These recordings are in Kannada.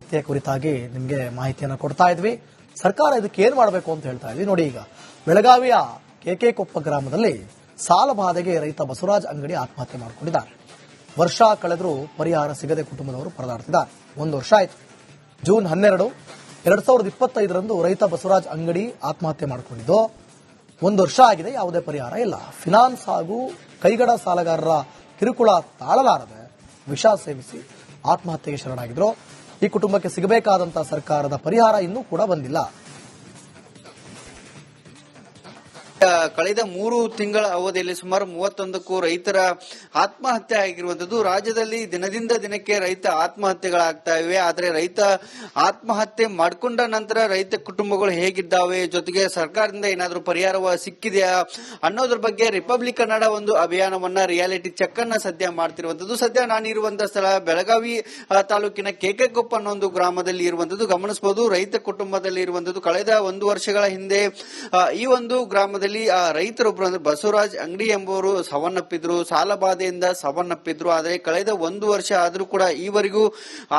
ಆತ್ಮಹತ್ಯೆ ಕುರಿತಾಗಿ ನಿಮಗೆ ಮಾಹಿತಿಯನ್ನು ಕೊಡ್ತಾ ಇದ್ವಿ. ಸರ್ಕಾರ ಇದಕ್ಕೆ ಏನ್ ಮಾಡಬೇಕು ಅಂತ ಹೇಳ್ತಾ ಇದ್ವಿ. ನೋಡಿ, ಈಗ ಬೆಳಗಾವಿಯ ಕೆಕೆಕೊಪ್ಪ ಗ್ರಾಮದಲ್ಲಿ ಸಾಲ ಬಾಧೆಗೆ ರೈತ ಬಸವರಾಜ್ ಅಂಗಡಿ ಆತ್ಮಹತ್ಯೆ ಮಾಡಿಕೊಂಡಿದ್ದಾರೆ. ವರ್ಷ ಕಳೆದರೂ ಪರಿಹಾರ ಸಿಗದೆ ಕುಟುಂಬದವರು ಪರದಾಡ್ತಿದ್ದಾರೆ. 1 ವರ್ಷ ಆಯ್ತು. ಜೂನ್ 12, 2025ರಂದು ರೈತ ಬಸವರಾಜ್ ಅಂಗಡಿ ಆತ್ಮಹತ್ಯೆ ಮಾಡಿಕೊಂಡಿದ್ದು 1 ವರ್ಷ ಆಗಿದೆ. ಯಾವುದೇ ಪರಿಹಾರ ಇಲ್ಲ. ಫಿನಾನ್ಸ್ ಹಾಗೂ ಕೈಗಡ ಸಾಲಗಾರರ ಕಿರುಕುಳ ತಾಳಲಾರದೆ ವಿಷ ಸೇವಿಸಿ ಆತ್ಮಹತ್ಯೆಗೆ ಶರಣಾಗಿದ್ರು. ಈ ಕುಟುಂಬಕ್ಕೆ ಸಿಗಬೇಕಾದಂತಹ ಸರ್ಕಾರದ ಪರಿಹಾರ ಇನ್ನೂ ಕೂಡ ಬಂದಿಲ್ಲ. ಕಳೆದ 3 ತಿಂಗಳ ಅವಧಿಯಲ್ಲಿ ಸುಮಾರು 31ಕ್ಕೂ ರೈತರ ಆತ್ಮಹತ್ಯೆ ಆಗಿರುವಂತದ್ದು. ರಾಜ್ಯದಲ್ಲಿ ದಿನದಿಂದ ದಿನಕ್ಕೆ ರೈತ ಆತ್ಮಹತ್ಯೆಗಳಾಗ್ತಾ ಇವೆ. ಆದರೆ ರೈತ ಆತ್ಮಹತ್ಯೆ ಮಾಡಿಕೊಂಡ ನಂತರ ರೈತ ಕುಟುಂಬಗಳು ಹೇಗಿದ್ದಾವೆ, ಜೊತೆಗೆ ಸರ್ಕಾರದಿಂದ ಏನಾದರೂ ಪರಿಹಾರ ಸಿಕ್ಕಿದೆಯಾ ಅನ್ನೋದ್ರ ಬಗ್ಗೆ ರಿಪಬ್ಲಿಕ್ ಕನ್ನಡ ಒಂದು ಅಭಿಯಾನವನ್ನ ರಿಯಾಲಿಟಿ ಚೆಕ್ ಅನ್ನ ಸದ್ಯ ಮಾಡ್ತಿರುವಂತದ್ದು. ಸದ್ಯ ನಾನಿರುವಂತಹ ಸ್ಥಳ ಬೆಳಗಾವಿ ತಾಲೂಕಿನ ಕೆಕೆಕೊಪ್ಪ ಅನ್ನೋ ಒಂದು ಗ್ರಾಮದಲ್ಲಿ ಇರುವಂತದ್ದು. ಗಮನಿಸಬಹುದು, ರೈತ ಕುಟುಂಬದಲ್ಲಿ ಇರುವಂತದ್ದು. ಕಳೆದ 1 ವರ್ಷಗಳ ಹಿಂದೆ ಈ ಒಂದು ಗ್ರಾಮದಲ್ಲಿ ರೈತರೊಬ್ಬರು ಅಂದ್ರೆ ಬಸವರಾಜ್ ಅಂಗಡಿ ಎಂಬುವರು ಸಾವನ್ನಪ್ಪಿದ್ರು. ಸಾಲ ಬಾಧೆಯಿಂದ ಸಾವನ್ನಪ್ಪಿದ್ರು. ಆದರೆ ಕಳೆದ 1 ವರ್ಷ ಆದ್ರೂ ಕೂಡ ಈವರೆಗೂ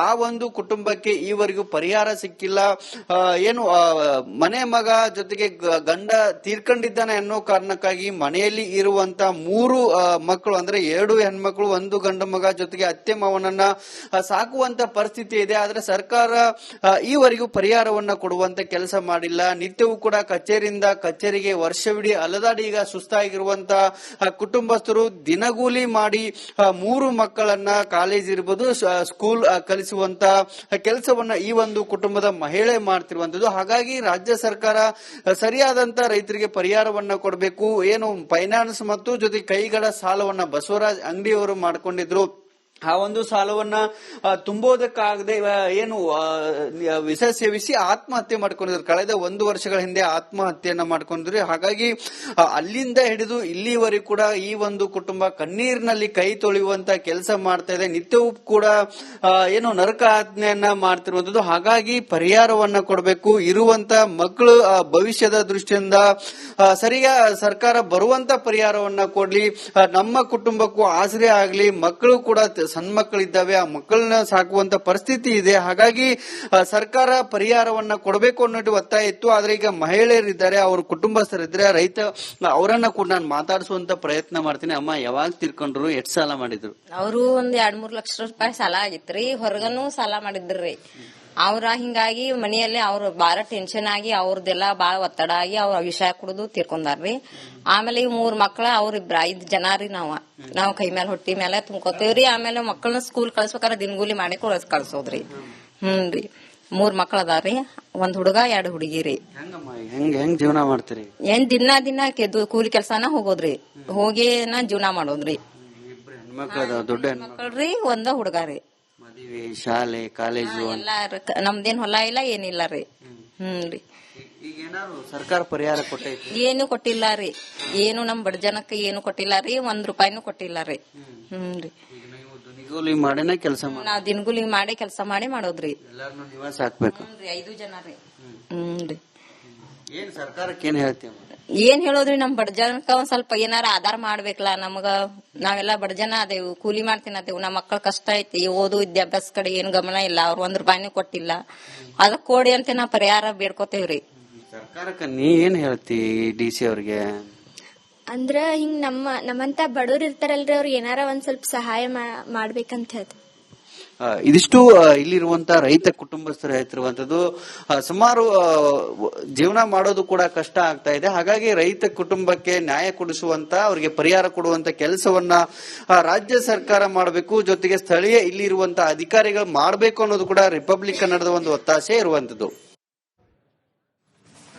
ಆ ಒಂದು ಕುಟುಂಬಕ್ಕೆ ಈವರೆಗೂ ಪರಿಹಾರ ಸಿಕ್ಕಿಲ್ಲ. ಏನು ಮನೆ ಮಗ ಜೊತೆಗೆ ಗಂಡ ತೀರ್ಕೊಂಡಿದ್ದಾನೆ ಅನ್ನೋ ಕಾರಣಕ್ಕಾಗಿ ಮನೆಯಲ್ಲಿ ಇರುವಂತ 3 ಮಕ್ಕಳು ಅಂದ್ರೆ 2 ಹೆಣ್ಮಕ್ಳು 1 ಗಂಡು ಮಗ ಜೊತೆಗೆ ಅತ್ತೆ ಮಾವನನ್ನ ಸಾಕುವಂತ ಪರಿಸ್ಥಿತಿ ಇದೆ. ಆದ್ರೆ ಸರ್ಕಾರ ಈವರೆಗೂ ಪರಿಹಾರವನ್ನ ಕೊಡುವಂತ ಕೆಲಸ ಮಾಡಿಲ್ಲ. ನಿತ್ಯವೂ ಕೂಡ ಕಚೇರಿಯಿಂದ ಕಚೇರಿಗೆ ವರ್ಷವಿಡೀ ಅಲದಾಡಿ ಈಗ ಸುಸ್ತಾಗಿರುವಂತಹ ಕುಟುಂಬಸ್ಥರು ದಿನಗೂಲಿ ಮಾಡಿ 3 ಮಕ್ಕಳನ್ನ ಕಾಲೇಜ್ ಇರ್ಬೋದು ಸ್ಕೂಲ್ ಕಲಿಸುವಂತ ಕೆಲಸವನ್ನ ಈ ಒಂದು ಕುಟುಂಬದ ಮಹಿಳೆ ಮಾಡ್ತಿರುವಂತದ್ದು. ಹಾಗಾಗಿ ರಾಜ್ಯ ಸರ್ಕಾರ ಸರಿಯಾದಂತ ರೈತರಿಗೆ ಪರಿಹಾರವನ್ನ ಕೊಡಬೇಕು. ಏನು ಫೈನಾನ್ಸ್ ಮತ್ತು ಜೊತೆ ಕೈಗಡ ಸಾಲವನ್ನ ಬಸವರಾಜ್ ಅಂಗಡಿಯವರು ಮಾಡ್ಕೊಂಡಿದ್ರು. ಆ ಒಂದು ಸಾಲವನ್ನ ತುಂಬೋದಕ್ಕಾಗದೆ ಏನು ವಿಷ ಸೇವಿಸಿ ಆತ್ಮಹತ್ಯೆ ಮಾಡ್ಕೊಂಡಿದ್ರು. ಕಳೆದ 1 ವರ್ಷಗಳ ಹಿಂದೆ ಆತ್ಮಹತ್ಯೆಯನ್ನ ಮಾಡ್ಕೊಂಡಿದ್ರು. ಹಾಗಾಗಿ ಅಲ್ಲಿಂದ ಹಿಡಿದು ಇಲ್ಲಿವರೆಗೂ ಕೂಡ ಈ ಒಂದು ಕುಟುಂಬ ಕಣ್ಣೀರಿನಲ್ಲಿ ಕೈ ತೊಳೆಯುವಂತ ಕೆಲಸ ಮಾಡ್ತಾ ಇದೆ. ನಿತ್ಯವೂ ಕೂಡ ಏನು ನರಕಾಜ್ಞೆಯನ್ನ ಮಾಡ್ತಿರುವಂತದ್ದು. ಹಾಗಾಗಿ ಪರಿಹಾರವನ್ನ ಕೊಡಬೇಕು. ಇರುವಂತ ಮಕ್ಕಳು ಭವಿಷ್ಯದ ದೃಷ್ಟಿಯಿಂದ ಸರ್ಕಾರ ಬರುವಂತ ಪರಿಹಾರವನ್ನ ಕೊಡ್ಲಿ. ನಮ್ಮ ಕುಟುಂಬಕ್ಕೂ ಆಸರೆ ಆಗ್ಲಿ. ಮಕ್ಕಳು ಕೂಡ ಸಣ್ಣ ಮಕ್ಕಳಿದ್ದಾವೆ, ಆ ಮಕ್ಕಳನ್ನ ಸಾಕುವಂತ ಪರಿಸ್ಥಿತಿ ಇದೆ. ಹಾಗಾಗಿ ಸರ್ಕಾರ ಪರಿಹಾರವನ್ನ ಕೊಡಬೇಕು ಅನ್ನೋದು ಒತ್ತಾಯ ಇತ್ತು. ಆದ್ರೆ ಈಗ ಮಹಿಳೆಯರಿದ್ದಾರೆ, ಅವ್ರ ಕುಟುಂಬಸ್ಥರಿದ್ರೆ ರೈತ ಅವರನ್ನ ಕೂಡ ನಾನು ಮಾತಾಡಿಸುವಂತ ಪ್ರಯತ್ನ ಮಾಡ್ತೀನಿ. ಅಮ್ಮ, ಯಾವಾಗ ತಿರ್ಕೊಂಡ್ರು, ಎಷ್ಟು ಸಾಲ ಮಾಡಿದ್ರು? ಅವರು ಒಂದ್ 2-3 ಲಕ್ಷ ರೂಪಾಯಿ ಸಾಲ ಆಗಿತ್ರಿ. ಹೊರಗನು ಸಾಲ ಮಾಡಿದ್ರಿ. ಅವ್ರ ಹಿಂಗಾಗಿ ಮನೆಯಲ್ಲಿ ಅವ್ರ ಬಾಳ ಟೆನ್ಷನ್ ಆಗಿ ಅವ್ರದೆಲ್ಲ ಬಾಳ ಒತ್ತಡ ಆಗಿ ಅವ್ರ ವಿಷಯ ಕುಡಿದು ತೀರ್ಕೊಂಡಾರ್ರಿ. ಆಮೇಲೆ ಈ 3 ಮಕ್ಳ ಅವ್ರಿಬ್ರ 5 ಜನ ರೀ. ನಾವ್ ಕೈ ಮೇಲೆ ಹೊಟ್ಟಿ ಮೇಲೆ ತುಂಬ್ಕೋತೇವ್ರಿ. ಆಮೇಲೆ ಮಕ್ಕಳನ್ನ ಸ್ಕೂಲ್ ಕಳ್ಸ್ಬೇಕಾರ ದಿನಗೂಲಿ ಮಾಡಿ ಕಳ್ಸೋದ್ರಿ. ರೀ 3 ಮಕ್ಳ ಅದಾರ್ರಿ. 1 ಹುಡುಗ 2 ಹುಡುಗಿರಿ. ಹೆಂಗ್ ಜೀವನ ಮಾಡ್ತೀರಿ? ಏನ್ ದಿನ ಕೂಲಿ ಕೆಲ್ಸಾನ ಹೋಗೋದ್ರಿ. ಹೋಗಿ ಜೀವನ ಮಾಡೋದ್ರಿ. ದೊಡ್ಡ ಮಕ್ಕಳ್ರಿ 1 ಹುಡುಗ ರೀ. ಶಾಲೆ ಕಾಲೇಜು ನಮ್ದೇನ್ ಹೊಲ ಇಲ್ಲ ಏನಿಲ್ಲ ರೀ. ರೀ ಸರ್ಕಾರ ಪರಿಹಾರ ಕೊಟ್ಟೈತಿ? ಏನು ಕೊಟ್ಟಿಲ್ಲ ರೀ. ಏನು ನಮ್ ಬಡ ಜನಕ್ಕೆ ಏನು ಕೊಟ್ಟಿಲ್ಲ ರೀ. 1 ರೂಪಾಯಿನೂ ಕೊಟ್ಟಿಲ್ಲ ರೀ. ರೀ ದಿನಗೂಲಿ ಮಾಡಿನ ಕೆಲಸ ನಾವ್ ದಿನಗೂಲಿ ಮಾಡಿ ಕೆಲಸ ಮಾಡೋದ್ರಿ. ಎಲ್ಲಾರನ್ನು ನಿವಾಸ ಹಾಕ್ಬೇಕು. 5 ಜನ ರೀ. ರೀ ಏನ್ ಸರ್ಕಾರಕ್ಕೆ ಏನ್ ಹೇಳ್ತೀವಿ? ಏನ್ ಹೇಳೋದ್ರಿ, ನಮ್ ಬಡ ಜನಕ್ಕ ಒಂದ್ ಸ್ವಲ್ಪ ಏನಾರ ಆಧಾರ ಮಾಡ್ಬೇಕಲ್ಲ. ನಮಗ ನಾವೆಲ್ಲಾ ಬಡ ಜನ ಅದೇವು, ಕೂಲಿ ಮಾಡ್ತೀನತ್ತೇವು. ನಮ್ಮ ಮಕ್ಕಳ ಕಷ್ಟ ಐತಿ, ಓದು ವಿದ್ಯಾಭ್ಯಾಸ ಕಡೆ ಏನು ಗಮನ ಇಲ್ಲ. ಅವ್ರು 1 ರೂಪಾಯಿನೂ ಕೊಟ್ಟಿಲ್ಲ. ಅದಕ್ ಕೊಡಿ ಅಂತ ನಾ ಪರಿಹಾರ ಬೇಡ್ಕೋತೇವ್ರಿ. ಸರ್ಕಾರಕ್ಕ ನೀ ಏನ್ ಹೇಳ್ತಿ DC ಅವ್ರಿಗೆ? ಅಂದ್ರ ಹಿಂಗ್ ನಮ್ಮಂತ ಬಡವ್ರು ಇರ್ತಾರಲ್ರಿ, ಅವ್ರಿಗೆ ಏನಾರ ಒಂದ್ ಸ್ವಲ್ಪ ಸಹಾಯ ಮಾಡ್ಬೇಕಂತ ಹೇಳ್ತೀವಿ. ಇದಿಷ್ಟು ಇಲ್ಲಿರುವಂತ ರೈತ ಕುಟುಂಬಸ್ಥರು ಹೇಳ್ತಿರುವಂತದ್ದು. ಸುಮಾರು ಜೀವನ ಮಾಡೋದು ಕೂಡ ಕಷ್ಟ ಆಗ್ತಾ ಇದೆ. ಹಾಗಾಗಿ ರೈತ ಕುಟುಂಬಕ್ಕೆ ನ್ಯಾಯ ಕೊಡಿಸುವಂತ, ಅವರಿಗೆ ಪರಿಹಾರ ಕೊಡುವಂತ ಕೆಲಸವನ್ನ ರಾಜ್ಯ ಸರ್ಕಾರ ಮಾಡಬೇಕು. ಜೊತೆಗೆ ಸ್ಥಳೀಯ ಇಲ್ಲಿರುವಂತ ಅಧಿಕಾರಿಗಳು ಮಾಡಬೇಕು ಅನ್ನೋದು ಕೂಡ ರಿಪಬ್ಲಿಕ್ ಕನ್ನಡದ ಒಂದು ಒತ್ತಾಸೆ ಇರುವಂತದ್ದು.